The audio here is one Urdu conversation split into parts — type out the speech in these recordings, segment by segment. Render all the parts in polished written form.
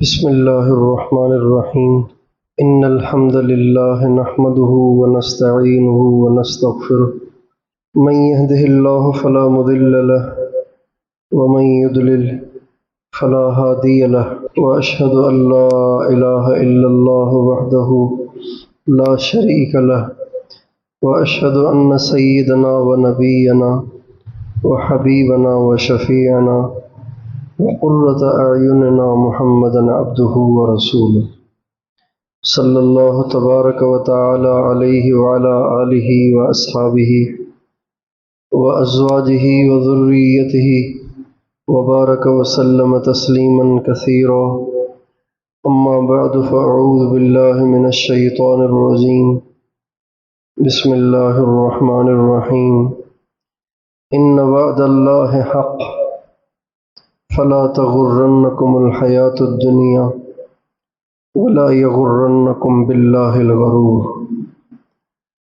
بسم الله الرحمن الرحيم إن الحمد لله نحمده ونستعينه ونستغفره من يهده الله فلا مضل له ومن يضلل فلا هادي له وأشهد أن لا إله إلا الله وحده لا شريك له وأشهد أن سيدنا ونبينا وحبيبنا وشفيعنا وقرة أعيننا محمدا عبده ورسوله صلى الله تبارك وتعالى عليه وعلى آله وأصحابه وأزواجه وذريته وبارك وسلم تسليما كثيرا. أما بعد فأعوذ بالله من الشيطان الرجيم. بسم الله الرحمن الرحيم. إن وعد الله حق فلا تغرنكم الحياة الدنيا ولا يغرنكم بالله الغرور.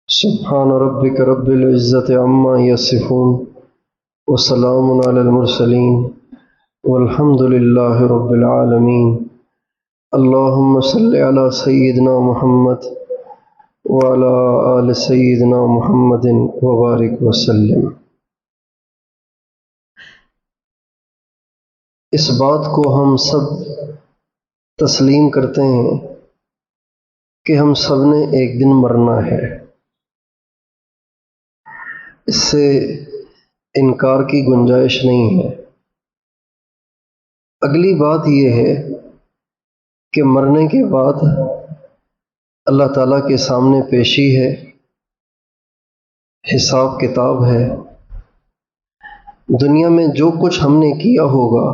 سبحان ربك رب العزة عما يصفون وسلام على المرسلين والحمد لله رب العالمين. اللهم صل على سيدنا محمد وعلى آل سيدنا محمد وبارك وسلم. اس بات کو ہم سب تسلیم کرتے ہیں کہ ہم سب نے ایک دن مرنا ہے. اس سے انکار کی گنجائش نہیں ہے. اگلی بات یہ ہے کہ مرنے کے بعد اللہ تعالیٰ کے سامنے پیشی ہے، حساب کتاب ہے. دنیا میں جو کچھ ہم نے کیا ہوگا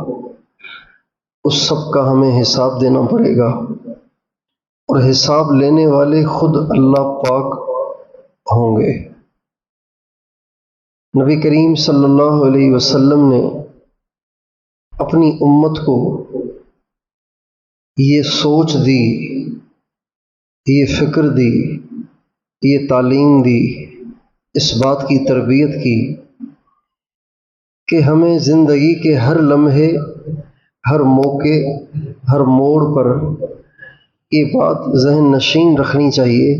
اس سب کا ہمیں حساب دینا پڑے گا، اور حساب لینے والے خود اللہ پاک ہوں گے. نبی کریم صلی اللہ علیہ وسلم نے اپنی امت کو یہ سوچ دی، یہ فکر دی، یہ تعلیم دی، اس بات کی تربیت کی کہ ہمیں زندگی کے ہر لمحے، ہر موقع، ہر موڑ پر یہ بات ذہن نشین رکھنی چاہیے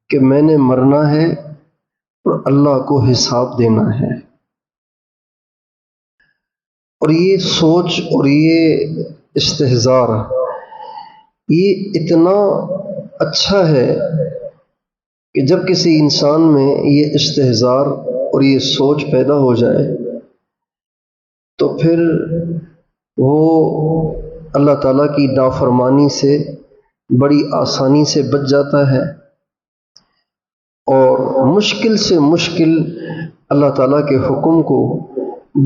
کہ میں نے مرنا ہے اور اللہ کو حساب دینا ہے. اور یہ سوچ اور یہ استحضار یہ اتنا اچھا ہے کہ جب کسی انسان میں یہ استحضار اور یہ سوچ پیدا ہو جائے تو پھر وہ اللہ تعالیٰ کی نافرمانی سے بڑی آسانی سے بچ جاتا ہے، اور مشکل سے مشکل اللہ تعالیٰ کے حکم کو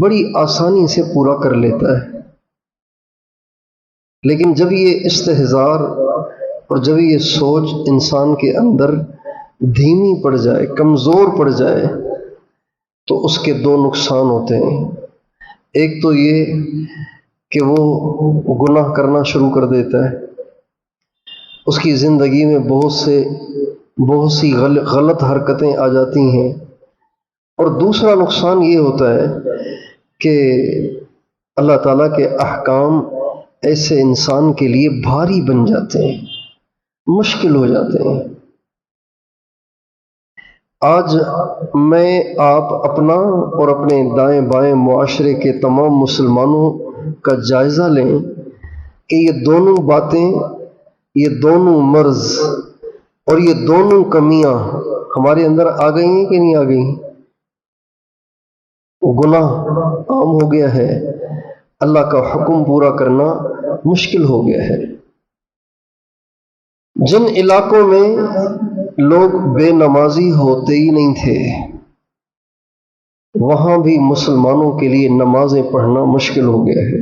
بڑی آسانی سے پورا کر لیتا ہے. لیکن جب یہ استحضار اور جب یہ سوچ انسان کے اندر دھیمی پڑ جائے، کمزور پڑ جائے، تو اس کے دو نقصان ہوتے ہیں. ایک تو یہ کہ وہ گناہ کرنا شروع کر دیتا ہے، اس کی زندگی میں بہت سی غلط حرکتیں آ جاتی ہیں. اور دوسرا نقصان یہ ہوتا ہے کہ اللہ تعالیٰ کے احکام ایسے انسان کے لیے بھاری بن جاتے ہیں، مشکل ہو جاتے ہیں. آج میں آپ اپنا اور اپنے دائیں بائیں معاشرے کے تمام مسلمانوں کا جائزہ لیں کہ یہ دونوں باتیں، یہ دونوں مرض اور یہ دونوں کمیاں ہمارے اندر آ گئی ہیں کہ نہیں آ گئی؟ گناہ عام ہو گیا ہے، اللہ کا حکم پورا کرنا مشکل ہو گیا ہے. جن علاقوں میں لوگ بے نمازی ہوتے ہی نہیں تھے وہاں بھی مسلمانوں کے لیے نمازیں پڑھنا مشکل ہو گیا ہے.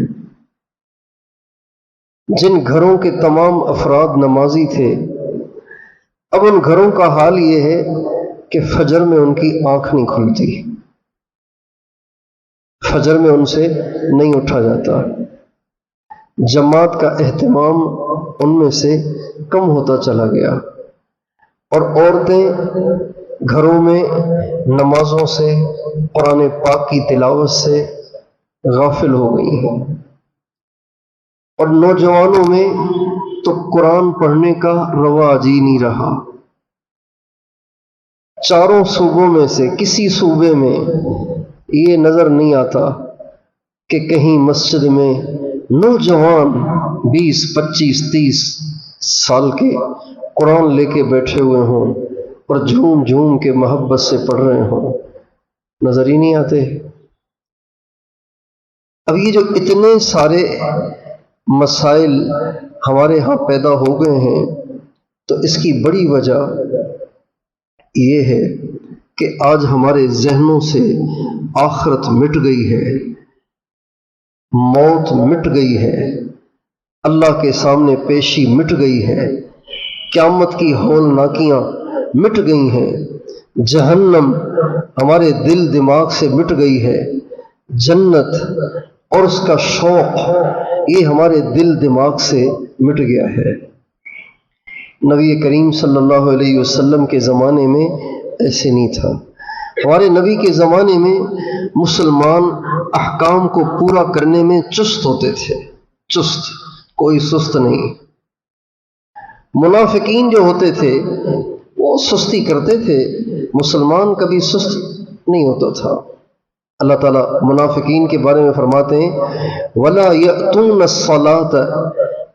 جن گھروں کے تمام افراد نمازی تھے اب ان گھروں کا حال یہ ہے کہ فجر میں ان کی آنکھ نہیں کھلتی، فجر میں ان سے نہیں اٹھا جاتا، جماعت کا اہتمام ان میں سے کم ہوتا چلا گیا، اور عورتیں گھروں میں نمازوں سے، قرآن پاک کی تلاوت سے غافل ہو گئی ہیں. اور نوجوانوں میں تو قرآن پڑھنے کا رواج ہی نہیں رہا۔ چاروں صوبوں میں سے کسی صوبے میں یہ نظر نہیں آتا کہ کہیں مسجد میں نوجوان 20 25 30 سال کے قرآن لے کے بیٹھے ہوئے ہوں اور جھوم جھوم کے محبت سے پڑھ رہے ہوں، نظر ہی نہیں آتے۔ اب یہ جو اتنے سارے مسائل ہمارے ہاں پیدا ہو گئے ہیں، تو اس کی بڑی وجہ یہ ہے کہ آج ہمارے ذہنوں سے آخرت مٹ گئی ہے، موت مٹ گئی ہے، اللہ کے سامنے پیشی مٹ گئی ہے، قیامت کی ہولناکیاں مٹ گئی ہیں، جہنم ہمارے دل دماغ سے مٹ گئی ہے، جنت اور اس کا شوق یہ ہمارے دل دماغ سے مٹ گیا ہے۔ نبی کریم صلی اللہ علیہ وسلم کے زمانے میں ایسے نہیں تھا۔ ہمارے نبی کے زمانے میں مسلمان احکام کو پورا کرنے میں چست ہوتے تھے، چست، کوئی سست نہیں۔ منافقین جو ہوتے تھے وہ سستی کرتے تھے، مسلمان کبھی سست نہیں ہوتا تھا۔ اللہ تعالیٰ منافقین کے بارے میں فرماتے ہیں وَلَا يَأْتُونَ الصَّلَاةَ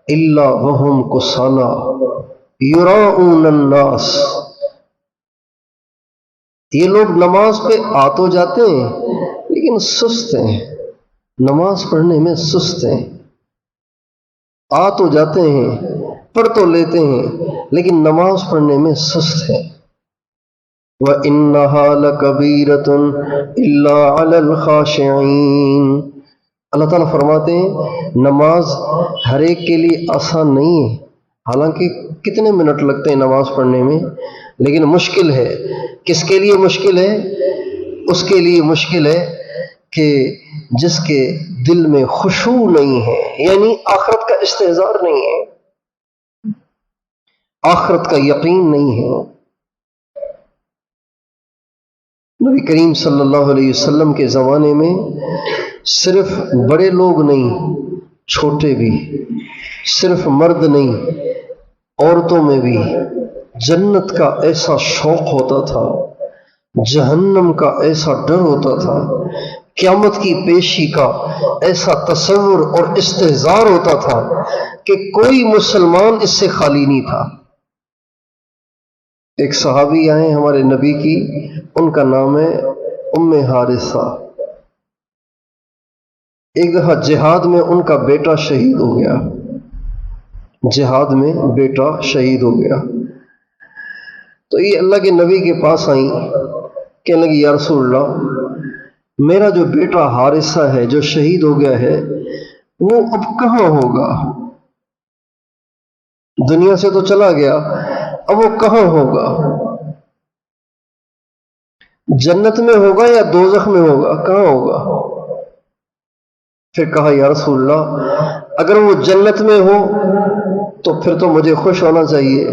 إِلَّا وَهُمْ كُسَالَىٰ يُرَاءُونَ النَّاسَ۔ یہ لوگ نماز پہ آ تو جاتے ہیں لیکن سست ہیں، نماز پڑھنے میں سست ہیں، آ تو جاتے ہیں، پڑھ تو لیتے ہیں، لیکن نماز پڑھنے میں سست ہیں۔ وَإِنَّهَا لَكَبِيرَةٌ إِلَّا عَلَى الْخَاشِعِينَ۔ اللہ تعالیٰ فرماتے ہیں نماز ہر ایک کے لیے آسان نہیں ہے، حالانکہ کتنے منٹ لگتے ہیں نماز پڑھنے میں، لیکن مشکل ہے۔ کس کے لیے مشکل ہے؟ اس کے لیے مشکل ہے کہ جس کے دل میں خشوع نہیں ہے، یعنی آخرت کا استحضار نہیں ہے، آخرت کا یقین نہیں ہے۔ نبی کریم صلی اللہ علیہ وسلم کے زمانے میں صرف بڑے لوگ نہیں، چھوٹے بھی، صرف مرد نہیں، عورتوں میں بھی جنت کا ایسا شوق ہوتا تھا، جہنم کا ایسا ڈر ہوتا تھا، قیامت کی پیشی کا ایسا تصور اور استحضار ہوتا تھا کہ کوئی مسلمان اس سے خالی نہیں تھا۔ ایک صحابی آئے ہمارے نبی کی، ان کا نام ہے ام حارثہ۔ ایک دفعہ جہاد میں ان کا بیٹا شہید ہو گیا، جہاد میں بیٹا شہید ہو گیا، تو یہ اللہ کے نبی کے پاس آئیں، کہنے لگی یا رسول اللہ میرا جو بیٹا حارثہ ہے جو شہید ہو گیا ہے وہ اب کہاں ہوگا؟ دنیا سے تو چلا گیا، اب وہ کہاں ہوگا؟ جنت میں ہوگا یا دوزخ میں ہوگا؟ کہاں ہوگا؟ پھر کہا یا رسول اللہ اگر وہ جنت میں ہو تو پھر تو مجھے خوش ہونا چاہیے،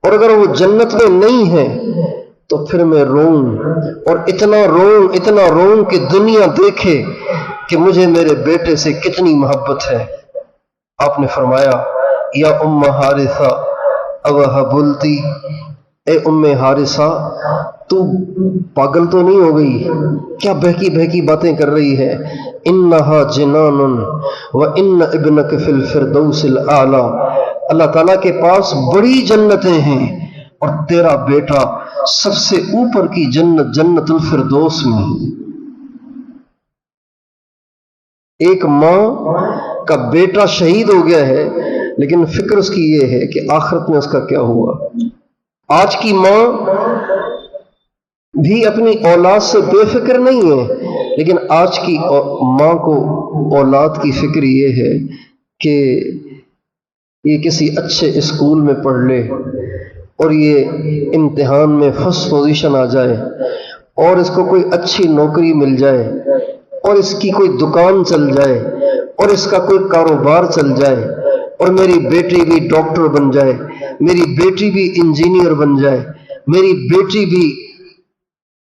اور اگر وہ جنت میں نہیں ہے تو پھر میں روؤں، اور اتنا روؤں کہ دنیا دیکھے کہ مجھے میرے بیٹے سے کتنی محبت ہے۔ آپ نے فرمایا یا ام حارثہ اوہبلتی، اے ام حارثہ تو پاگل تو نہیں ہو گئی؟ کیا بہکی بہکی باتیں کر رہی ہے؟ انہا جنان وان ابنک فی الفردوس الاعلی، اللہ تعالیٰ کے پاس بڑی جنتیں ہیں اور تیرا بیٹا سب سے اوپر کی جنت، جنت الفردوس میں ہے۔ ایک ماں کا بیٹا شہید ہو گیا ہے لیکن فکر اس کی یہ ہے کہ آخرت میں اس کا کیا ہوا۔ آج کی ماں بھی اپنی اولاد سے بے فکر نہیں ہے، لیکن آج کی ماں کو اولاد کی فکر یہ ہے کہ یہ کسی اچھے اسکول میں پڑھ لے اور یہ امتحان میں فرسٹ پوزیشن آ جائے اور اس کو کوئی اچھی نوکری مل جائے اور اس کی کوئی دکان چل جائے اور اس کا کوئی کاروبار چل جائے اور میری بیٹی بھی ڈاکٹر بن جائے، میری بیٹی بھی انجینئر بن جائے، میری بیٹی بھی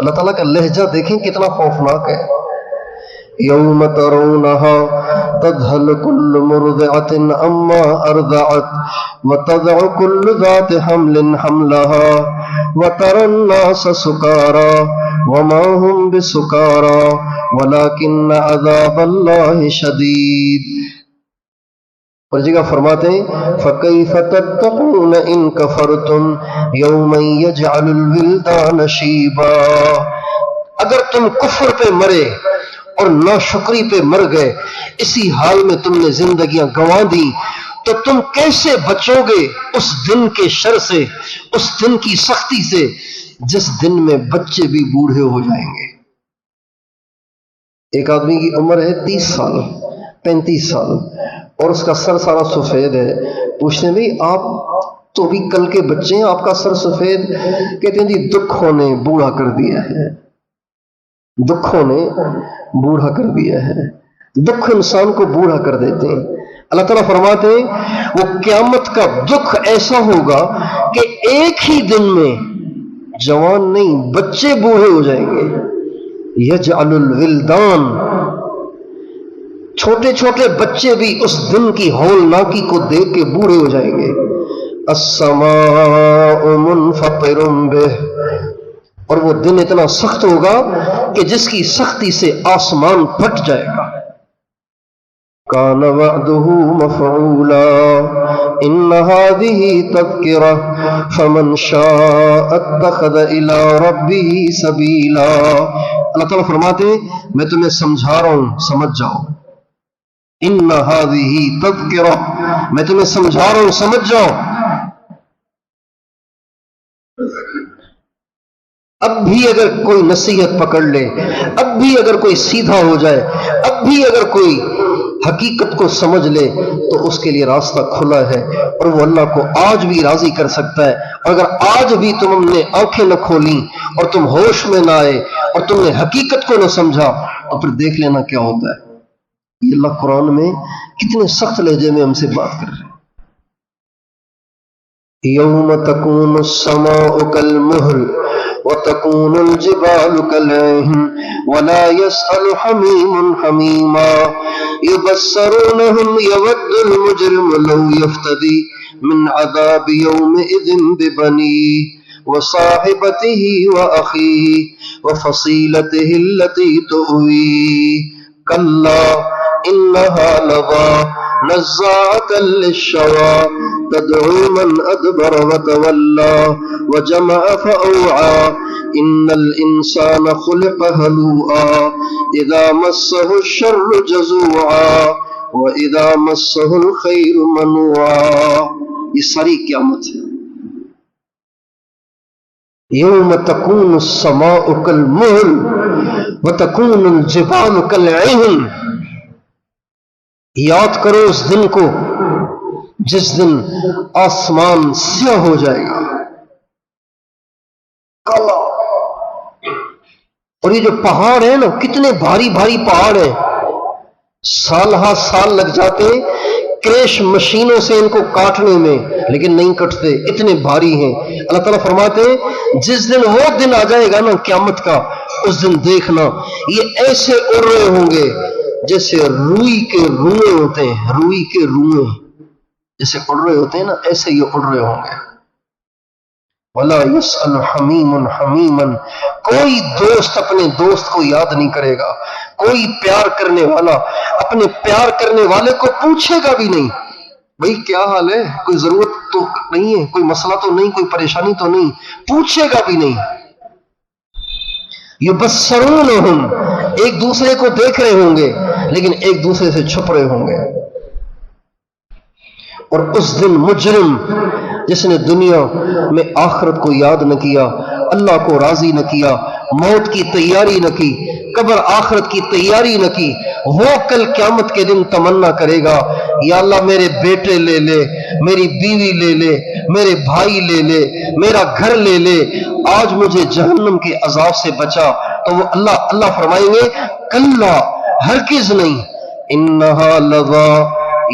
اللہ تعالیٰ کا لہجہ دیکھیں کتنا خوفناک ہے. یوم ترونہا تذہل کل مرضعۃ عما ارضعت وتضع کل ذات حمل حملہا وتری الناس سکارا وما هم بسکارا ولکن عذاب اللہ شدید. اور جگہ فرماتے ہیں فَكَيْفَ تَتَّقُونَ إِن كَفَرْتُمْ يَوْمًا يَجْعَلُ الْوِلْدَانَ شِيبًا. اگر تم کفر پہ مرے اور ناشکری پہ مر گئے، اسی حال میں تم نے زندگیاں گنوا دی، تو تم کیسے بچو گے اس دن کے شر سے، اس دن کی سختی سے جس دن میں بچے بھی بوڑھے ہو جائیں گے. ایک آدمی کی عمر ہے 30 سال 35 سال اور اس کا سر سارا سفید ہے. پوچھتے ہیں بھئی آپ تو بھی کل کے بچے ہیں، آپ کا سر سفید؟ کہتے ہیں جی دکھوں نے بوڑھا کر دیا ہے، دکھوں نے بوڑھا کر دیا ہے. دکھ انسان کو بوڑھا کر دیتے ہیں. اللہ تعالیٰ فرماتے ہیں وہ قیامت کا دکھ ایسا ہوگا کہ ایک ہی دن میں جوان نہیں بچے بوڑھے ہو جائیں گے. یجعل الولدان، چھوٹے چھوٹے بچے بھی اس دن کی ہولناکی کو دیکھ کے بوڑھے ہو جائیں گے. السماء منفطر بہ، اور وہ دن اتنا سخت ہوگا کہ جس کی سختی سے آسمان پھٹ جائے گا. کان وعدہ مفعولا ان هذه تذکرہ فمن شاء اتخذ الى ربہ سبیلا. اللہ تعالیٰ فرماتے ہیں میں تمہیں سمجھا رہا ہوں، سمجھ جاؤ. ان هذه تذکرہ، میں تمہیں سمجھا رہا ہوں، سمجھ جاؤ. اب بھی اگر کوئی نصیحت پکڑ لے، اب بھی اگر کوئی سیدھا ہو جائے، اب بھی اگر کوئی حقیقت کو سمجھ لے تو اس کے لیے راستہ کھلا ہے اور وہ اللہ کو آج بھی راضی کر سکتا ہے. اور اگر آج بھی تم نے آنکھیں نہ کھولیں اور تم ہوش میں نہ آئے اور تم نے حقیقت کو نہ سمجھا تو پھر دیکھ لینا کیا ہوتا ہے. یہ اللہ قرآن میں کتنے سخت لہجے میں ہم سے بات کر رہے ہیں. یوم تکون السماء کالمہل وتكون الجبال كالعهن ولا يسأل حميم حميما يبصرونهم يود المجرم لو يفتدي من عذاب يومئذ ببنيه وصاحبته وأخيه وفصيلته التي تؤويه كلا إنها لظى نزاعة للشوى تدعو من أدبر وتولى وجمع فأوعى إن الإنسان خلق هلوعا إذا مسه الشر جزوعا وإذا مسه الخير منوعا. یہ ساری قیامت ہے. یوم تکون السماء کالمہل وتکون الجبال کالعہن. یاد کرو اس دن کو جس دن آسمان سیاہ ہو جائے گا، کالا. اور یہ جو پہاڑ ہیں نا کتنے بھاری بھاری پہاڑ ہیں، سال ہا سال لگ جاتے ہیں کریش مشینوں سے ان کو کاٹنے میں، لیکن نہیں کٹتے، اتنے بھاری ہیں. اللہ تعالیٰ فرماتے ہیں جس دن وہ دن آ جائے گا نا قیامت کا، اس دن دیکھنا یہ ایسے اڑ رہے ہوں گے جیسے روئی کے روئیں ہوتے ہیں، روئی کے روئیں جیسے اڑ رہے ہوتے ہیں نا، ایسے یہ اڑ رہے ہوں گے. وَلَا يَسْأَلُ حَمِيمٌ حَمِيمًا، کوئی دوست اپنے دوست کو یاد نہیں کرے گا. کوئی پیار کرنے والا اپنے پیار کرنے والے کو پوچھے گا بھی نہیں بھئی کیا حال ہے، کوئی ضرورت تو نہیں ہے، کوئی مسئلہ تو نہیں، کوئی پریشانی تو نہیں، پوچھے گا بھی نہیں. يُبَصَّرُونَهُمْ، ایک دوسرے کو دیکھ رہے ہوں گے لیکن ایک دوسرے سے چھپ رہے ہوں گے. اور اس دن مجرم جس نے دنیا میں آخرت کو یاد نہ کیا، اللہ کو راضی نہ کیا، موت کی تیاری نہ کی، قبر آخرت کی تیاری نہ کی، وہ کل قیامت کے دن تمنا کرے گا یا اللہ میرے بیٹے لے لے، میری بیوی لے لے، میرے بھائی لے لے، میرا گھر لے لے، آج مجھے جہنم کے عذاب سے بچا. تو وہ اللہ فرمائیں گے کلا، ہرگز نہیں، انہا لظا،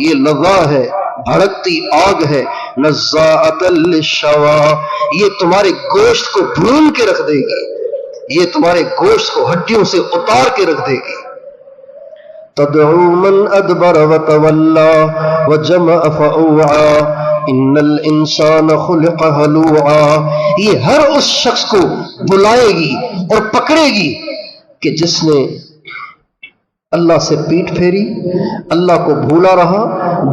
یہ لظا ہے، بھڑکتی آگ ہے، نزاعۃ للشوا، یہ تمہارے گوشت کو بھون کے رکھ دے گی. یہ تمہارے گوشت کو ہڈیوں سے اتار کے رکھ دے گی. تدعو من ادبر وتولى وجمع فاوعى ان الانسان خلق هلوعا. یہ ہر اس شخص کو بلائے گی اور پکڑے گی کہ جس نے اللہ سے پیٹھ پھیری، اللہ کو بھولا رہا،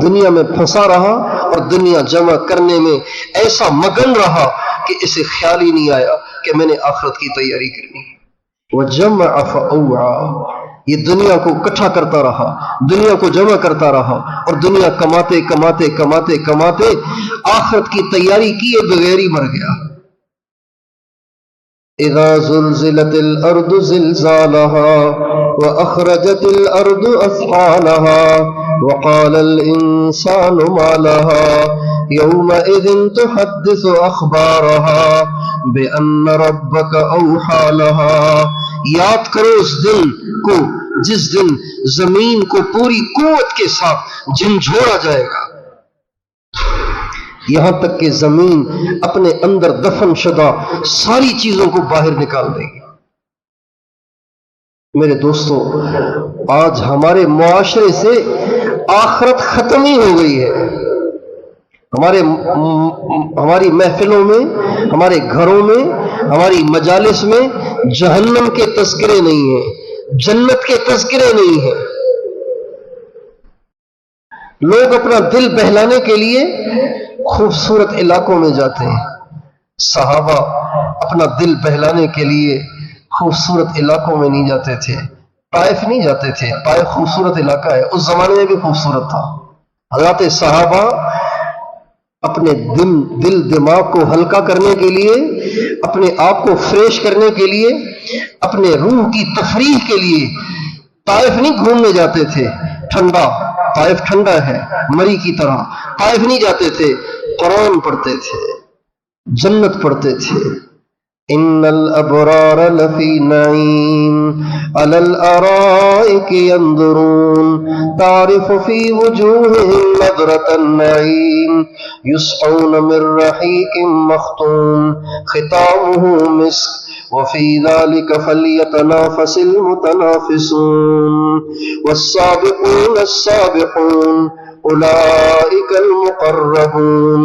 دنیا میں پھنسا رہا اور دنیا جمع کرنے میں ایسا مگن رہا کہ اسے خیال ہی نہیں آیا کہ میں نے آخرت کی تیاری کرنی ہے. وجمع فاوعى، یہ دنیا کو اکٹھا کرتا رہا، دنیا کو جمع کرتا رہا اور دنیا کماتے کماتے کماتے کماتے آخرت کی تیاری کیے بغیر ہی مر گیا. اذا زلزلت الارض زلزالها واخرجت الارض اثقالها وقال الانسان ما لها يومئذ تحدث اخبارها بان ربك اوحى لها. یاد کرو اس دن کو جس دن زمین کو پوری قوت کے ساتھ جھنجھوڑا جائے گا، یہاں تک کہ زمین اپنے اندر دفن شدہ ساری چیزوں کو باہر نکال دے گی. میرے دوستو، آج ہمارے معاشرے سے آخرت ختم ہی ہو گئی ہے. ہماری محفلوں میں، ہمارے گھروں میں، ہماری مجالس میں جہنم کے تذکرے نہیں ہیں، جنت کے تذکرے نہیں ہیں. لوگ اپنا دل بہلانے کے لیے خوبصورت علاقوں میں جاتے ہیں. صحابہ اپنا دل بہلانے کے لیے خوبصورت علاقوں میں نہیں جاتے تھے. طائف نہیں جاتے تھے، طائف خوبصورت علاقہ ہے، اس زمانے میں بھی خوبصورت تھا. حضرات صحابہ اپنے دل دماغ کو ہلکا کرنے کے لیے، اپنے آپ کو فریش کرنے کے لیے، اپنے روح کی تفریح کے لیے طائف نہیں گھومنے جاتے تھے. ٹھنڈا، طائف ٹھنڈا ہے مری کی طرح. طائف نہیں جاتے تھے، قرآن پڑھتے تھے، جنت پڑھتے تھے. ان الابرار لفی نعیم علی الارائک ینظرون تعرف فی وجوہہم نظرۃ النعیم یسقون من رحیق مختوم ختامہ مسک وفی ذلک فلیتنافس المتنافسون والسابقون السابقون اولئک المقربون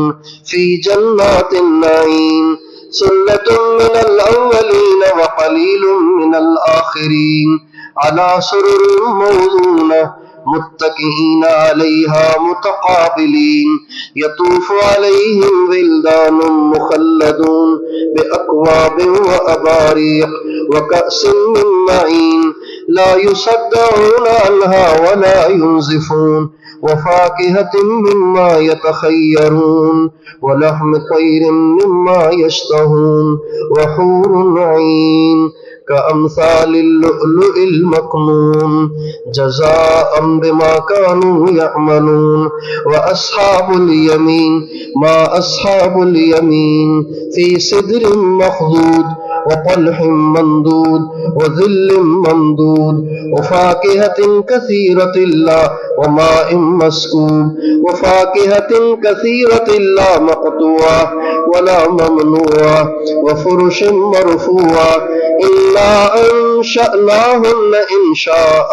فی جنات النعیم سلة من الأولين وقليل من الآخرين على سرر موضونة متكئين عليها متقابلين يطوف عليهم ولدان مخلدون بأكواب وأباريق وكأس من معين لا يصدعون عنها ولا ينزفون وفاكهة مما يتخيرون ولحم طير مما يشتهون وحور عين كأمثال اللؤلؤ المكنون جزاء بما كانوا يعملون وأصحاب اليمين ما أصحاب اليمين في سدر مخضود وطلح ممدود وظل ممدود وفاكهة كثيرة لا وماء مسكوب وفاكهة كثيرة لا مقطوعة ولا ممنوعة وفرش مرفوعة إنا أنشأناهن إنشاء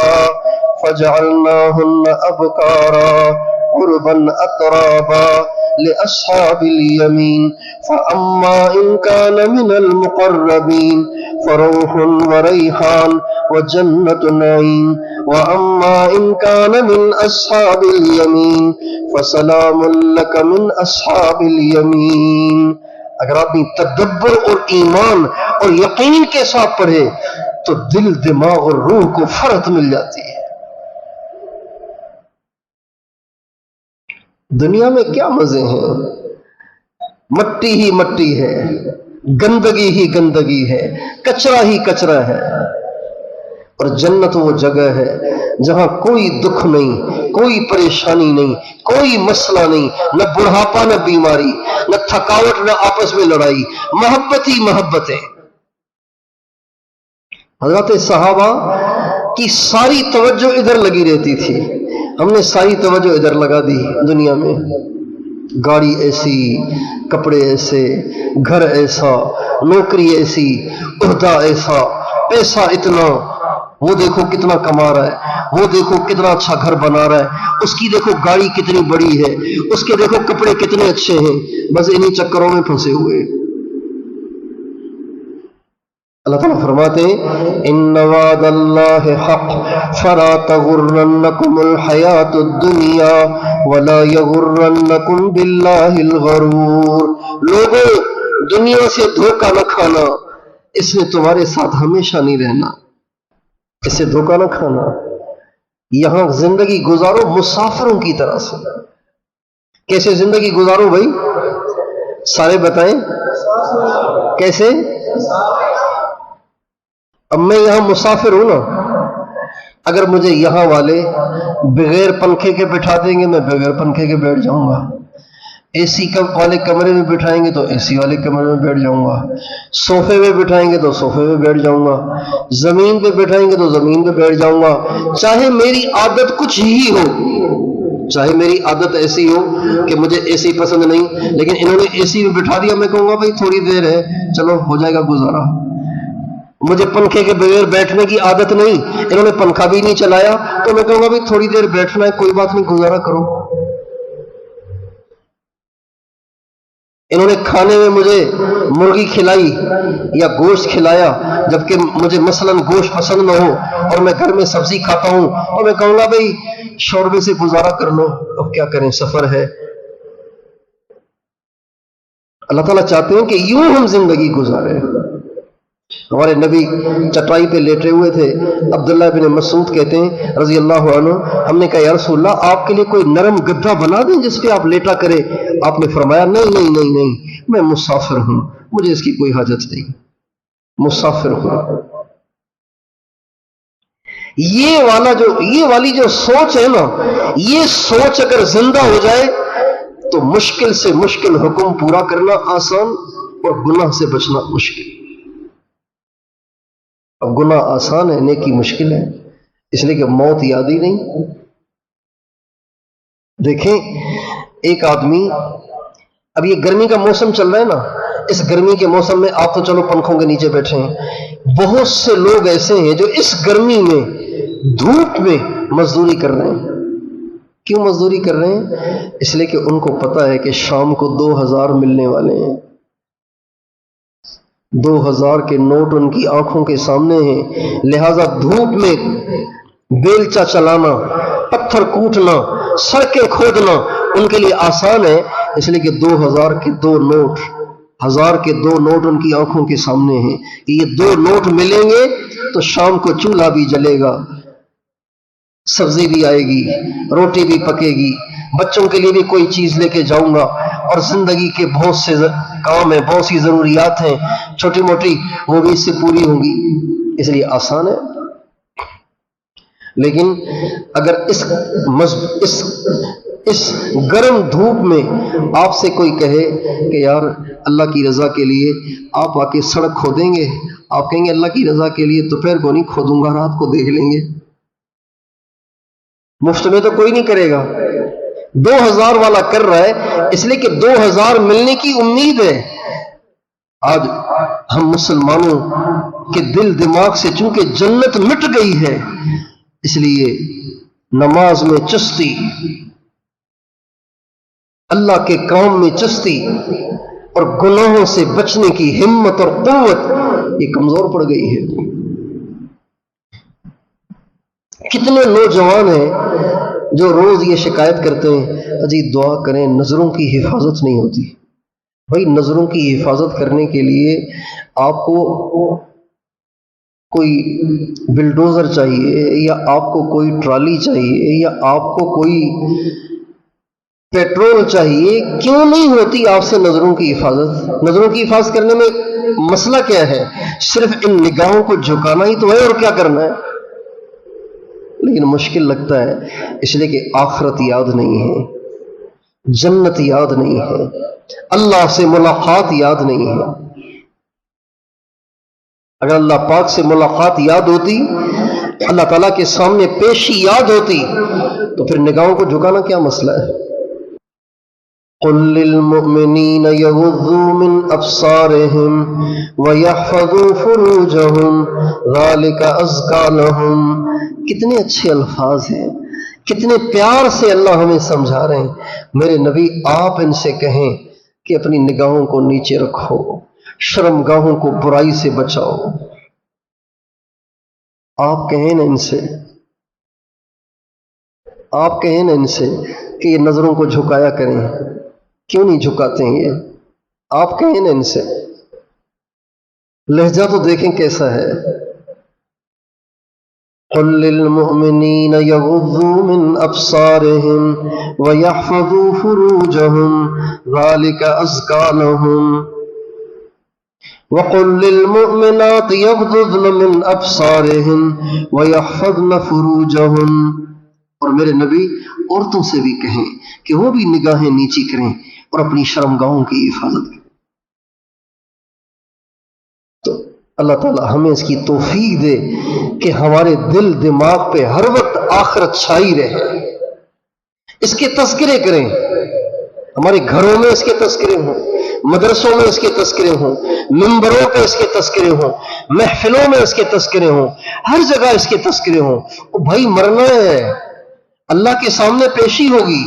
فجعلناهن أبكارا عربا أترابا لأصحاب اليمين فأما إن كان من المقربين فروح وريحان وجنة نعيم وأما إن كان من أصحاب اليمين فسلام لك من أصحاب اليمين. اگر آدمی تدبر اور ایمان اور یقین کے ساتھ پڑھے تو دل دماغ اور روح کو فرحت مل جاتی ہے. دنیا میں کیا مزے ہیں، مٹی ہی مٹی ہے، گندگی ہی گندگی ہے، کچرا ہی کچرا ہے. اور جنت وہ جگہ ہے جہاں کوئی دکھ نہیں، کوئی پریشانی نہیں، کوئی مسئلہ نہیں، نہ بڑھاپا نہ بیماری، نہ تھکاوٹ نہ آپس میں لڑائی، محبت ہی محبت ہے. حضرات صحابہ کی ساری توجہ ادھر لگی رہتی تھی، ہم نے ساری توجہ ادھر لگا دی دنیا میں. گاڑی ایسی، کپڑے ایسے، گھر ایسا، نوکری ایسی، عہدہ ایسا، پیسہ اتنا، وہ دیکھو کتنا کما رہا ہے، وہ دیکھو کتنا اچھا گھر بنا رہا ہے، اس کی دیکھو گاڑی کتنی بڑی ہے، اس کے دیکھو کپڑے کتنے اچھے ہیں، بس انہی چکروں میں پھنسے ہوئے۔ اللہ تعالیٰ فرماتے ہیں ان وعد اللہ حق فلا تغرنکم الحیات الدنیا ولا یغرنکم باللہ الغرور۔ لوگوں، دنیا سے دھوکہ نہ کھانا، اس نے تمہارے ساتھ ہمیشہ نہیں رہنا، اس سے دھوکہ نہ کھانا۔ یہاں زندگی گزارو مسافروں کی طرح سے۔ کیسے زندگی گزارو بھائی؟ سارے بتائیں کیسے؟ اب میں یہاں مسافر ہوں نا، اگر مجھے یہاں والے بغیر پنکھے کے بٹھا دیں گے، میں بغیر پنکھے کے بیٹھ جاؤں گا۔ اے سی والے کمرے میں بٹھائیں گے تو اے سی والے کمرے میں بیٹھ جاؤں گا، صوفے میں بٹھائیں گے تو صوفے میں بیٹھ جاؤں گا، زمین پہ بٹھائیں گے تو زمین پہ بیٹھ جاؤں گا، چاہے میری عادت کچھ ہی ہو، چاہے میری عادت ایسی ہو کہ مجھے اے سی پسند نہیں، لیکن انہوں نے اے سی میں بٹھا دیا، میں کہوں گا بھائی تھوڑی دیر ہے، چلو ہو جائے گا گزارا۔ مجھے پنکھے کے بغیر بیٹھنے کی عادت نہیں، انہوں نے پنکھا بھی نہیں چلایا، تو میں کہوں گا بھائی تھوڑی دیر بیٹھنا ہے، کوئی بات نہیں گزارا کرو۔ انہوں نے کھانے میں مجھے مرغی کھلائی یا گوشت کھلایا، جبکہ مجھے مثلاً گوشت پسند نہ ہو اور میں گھر میں سبزی کھاتا ہوں، اور میں کہوں گا بھائی شوربے سے گزارا کر لو، اب کیا کریں سفر ہے۔ اللہ تعالیٰ چاہتے ہیں کہ یوں ہم زندگی گزارے۔ ہمارے نبی چٹائی پہ لیٹے ہوئے تھے، عبداللہ بن مسعود کہتے ہیں رضی اللہ عنہ، ہم نے کہا یا رسول اللہ آپ کے لیے کوئی نرم گدھا بنا دیں جس پہ آپ لیٹا کرے؟ آپ نے فرمایا نہیں نہیں نہیں نہیں، میں مسافر ہوں، مجھے اس کی کوئی حاجت نہیں، مسافر ہوں۔ یہ والی جو سوچ ہے نا، یہ سوچ اگر زندہ ہو جائے تو مشکل سے مشکل حکم پورا کرنا آسان اور گناہ سے بچنا مشکل۔ اب گناہ آسان ہے، نیکی مشکل ہے، اس لیے کہ موت یاد ہی نہیں۔ دیکھیں ایک آدمی، اب یہ گرمی کا موسم چل رہا ہے نا، اس گرمی کے موسم میں آپ تو چلو پنکھوں کے نیچے بیٹھے ہیں، بہت سے لوگ ایسے ہیں جو اس گرمی میں دھوپ میں مزدوری کر رہے ہیں۔ کیوں مزدوری کر رہے ہیں؟ اس لیے کہ ان کو پتا ہے کہ شام کو 2000 ملنے والے ہیں، 2000 کے نوٹ ان کی آنکھوں کے سامنے ہیں، لہذا دھوپ میں بیلچا چلانا، پتھر کوٹنا، سڑکیں کھودنا ان کے لیے آسان ہے، اس لیے کہ 2000 کے 2 نوٹ، 1000 کے 2 نوٹ ان کی آنکھوں کے سامنے ہیں کہ یہ 2 نوٹ ملیں گے تو شام کو چولہا بھی جلے گا، سبزی بھی آئے گی، روٹی بھی پکے گی، بچوں کے لیے بھی کوئی چیز لے کے جاؤں گا، اور زندگی کے بہت سے کام ہیں، بہت سی ضروریات ہیں چھوٹی موٹی، وہ بھی اس سے پوری ہوں گی، اس لیے آسان ہے۔ لیکن اگر اس گرم دھوپ میں آپ سے کوئی کہے کہ یار اللہ کی رضا کے لیے آپ آ کے سڑک کھودیں گے، آپ کہیں گے اللہ کی رضا کے لیے دوپہر کو نہیں کھودوں گا، رات کو دیکھ لیں گے، مفت میں تو کوئی نہیں کرے گا، 2000 والا کر رہا ہے اس لیے کہ 2000 ملنے کی امید ہے۔ آج ہم مسلمانوں کے دل دماغ سے چونکہ جنت مٹ گئی ہے، اس لیے نماز میں چستی، اللہ کے کام میں چستی اور گناہوں سے بچنے کی ہمت اور قوت یہ کمزور پڑ گئی ہے۔ کتنے نوجوان ہیں جو روز یہ شکایت کرتے ہیں اجی دعا کریں نظروں کی حفاظت نہیں ہوتی۔ بھائی نظروں کی حفاظت کرنے کے لیے آپ کو کوئی بلڈوزر چاہیے، یا آپ کو کوئی ٹرالی چاہیے، یا آپ کو کوئی پیٹرول چاہیے، کیوں نہیں ہوتی آپ سے نظروں کی حفاظت؟ نظروں کی حفاظت کرنے میں مسئلہ کیا ہے؟ صرف ان نگاہوں کو جھکانا ہی تو ہے، اور کیا کرنا ہے؟ لیکن مشکل لگتا ہے اس لیے کہ آخرت یاد نہیں ہے، جنت یاد نہیں ہے، اللہ سے ملاقات یاد نہیں ہے۔ اگر اللہ پاک سے ملاقات یاد ہوتی، اللہ تعالیٰ کے سامنے پیشی یاد ہوتی، تو پھر نگاہوں کو جھکانا کیا مسئلہ ہے؟ قل للمؤمنین یغضوا من ابصارہم ویحفظوا فروجہم ذالک ازکی لہم. کتنے اچھے الفاظ ہیں، کتنے پیار سے اللہ ہمیں سمجھا رہے ہیں. میرے نبی آپ ان سے کہیں کہ اپنی نگاہوں کو نیچے رکھو، شرمگاہوں کو برائی سے بچاؤ. آپ کہیں نا ان سے، آپ کہیں نا ان سے کہ یہ نظروں کو جھکایا کریں، کیوں نہیں جھکاتے ہیں یہ؟ آپ کہیں نا ان سے. لہجہ تو دیکھیں کیسا ہے. قل للمؤمنین یغضوا من ابصارہم ویحفظوا فروجہم ذالک ازکی لہم وقل للمؤمنات یغضضن من ابصارہن ویحفظن فروجہن. اور میرے نبی عورتوں سے بھی کہیں کہ وہ بھی نگاہیں نیچی کریں اور اپنی شرمگاہوں کی حفاظت کریں. تو اللہ تعالی ہمیں اس کی توفیق دے کہ ہمارے دل دماغ پہ ہر وقت آخرت چھائی رہے، اس کے تذکرے کریں. ہمارے گھروں میں اس کے تذکرے ہوں، مدرسوں میں اس کے تذکرے ہوں، منبروں پہ اس کے تذکرے ہوں، محفلوں میں اس کے تذکرے ہوں، ہر جگہ اس کے تذکرے ہوں. او بھائی مرنا ہے، اللہ کے سامنے پیشی ہوگی،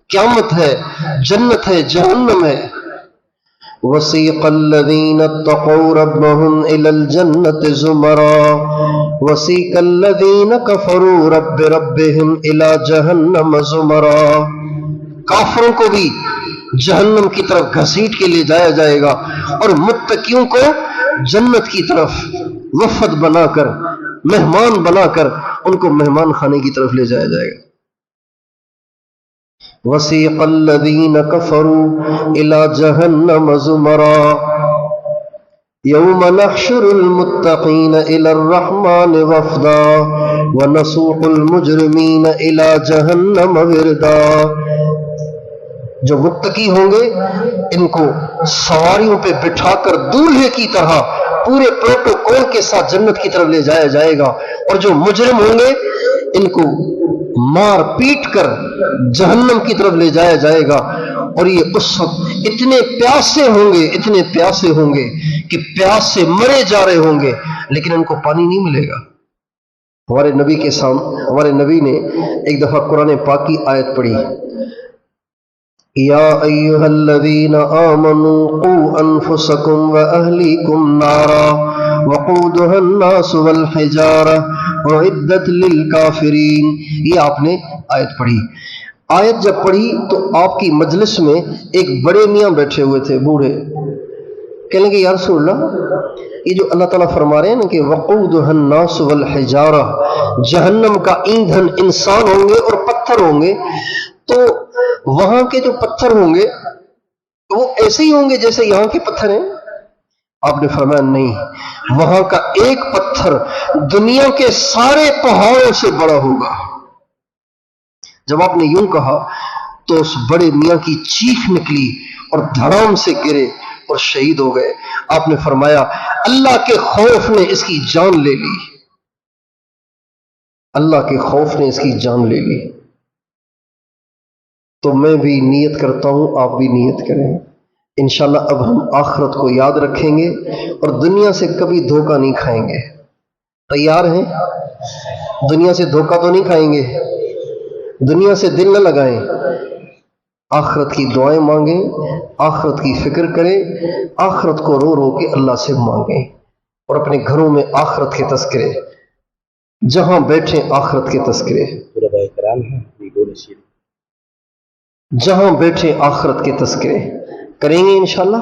قیامت ہے، جنت ہے، جہنم ہے. وسیق الذین اتقوا ربهم الى الجنة زمرا وسیق الذین کفروا ربهم الى جہنم زمرا. کافروں کو بھی جہنم کی طرف گھسیٹ کے لے جایا جائے گا اور متقیوں کو جنت کی طرف وفد بنا کر، مہمان بنا کر ان کو مہمان خانے کی طرف لے جایا جائے گا. وسیق الذین کفروا الی جہنم زمرا یوم نحشر المتقین الی الرحمن وفدا ونسوق المجرمین الی جہنم وردا. جو متقی ہوں گے ان کو سواریوں پہ بٹھا کر دولہے کی طرح پورے پروٹوکول کے ساتھ جنت کی طرف لے جایا جائے گا، اور جو مجرم ہوں گے ان کو مار پیٹ کر جہنم کی طرف لے جایا جائے گا. اور یہ اس وقت اتنے پیاسے ہوں گے، اتنے پیاسے ہوں گے کہ پیاس سے مرے جا رہے ہوں گے، لیکن ان کو پانی نہیں ملے گا. ہمارے نبی کے سامنے ہمارے نبی نے ایک دفعہ قرآن پاک کی آیت پڑھی، یا ایھا الذین آمنوا قوا انفسکم واہلیکم نارا وقودها الناس والحجارہ اعدت للکافرین. یہ آپ نے آیت پڑھی. آیت جب پڑھی تو آپ کی مجلس میں ایک بڑے میاں بیٹھے ہوئے تھے، بوڑھے. کہنے لگے یا رسول اللہ، یہ جو اللہ تعالیٰ فرما رہے ہیں نا کہ وقودها الناس والحجارہ، جہنم کا ایندھن انسان ہوں گے اور پتھر ہوں گے، تو وہاں کے جو پتھر ہوں گے وہ ایسے ہی ہوں گے جیسے یہاں کے پتھر ہیں؟ آپ نے فرمایا نہیں، وہاں کا ایک پتھر دنیا کے سارے پہاڑوں سے بڑا ہوگا. جب آپ نے یوں کہا تو اس بڑے میاں کی چیخ نکلی اور دھڑام سے گرے اور شہید ہو گئے. آپ نے فرمایا اللہ کے خوف نے اس کی جان لے لی، اللہ کے خوف نے اس کی جان لے لی. تو میں بھی نیت کرتا ہوں، آپ بھی نیت کریں. انشاءاللہ اب ہم آخرت کو یاد رکھیں گے اور دنیا سے کبھی دھوکہ نہیں کھائیں گے. تیار ہیں؟ دنیا سے دھوکہ تو نہیں کھائیں گے، دنیا سے دل نہ لگائیں، آخرت کی دعائیں مانگیں، آخرت کی فکر کریں، آخرت کو رو رو کے اللہ سے مانگیں، اور اپنے گھروں میں آخرت کے تذکرے، جہاں بیٹھیں آخرت کے تذکرے، جہاں بیٹھے آخرت کے تذکرے کریں گے انشاءاللہ.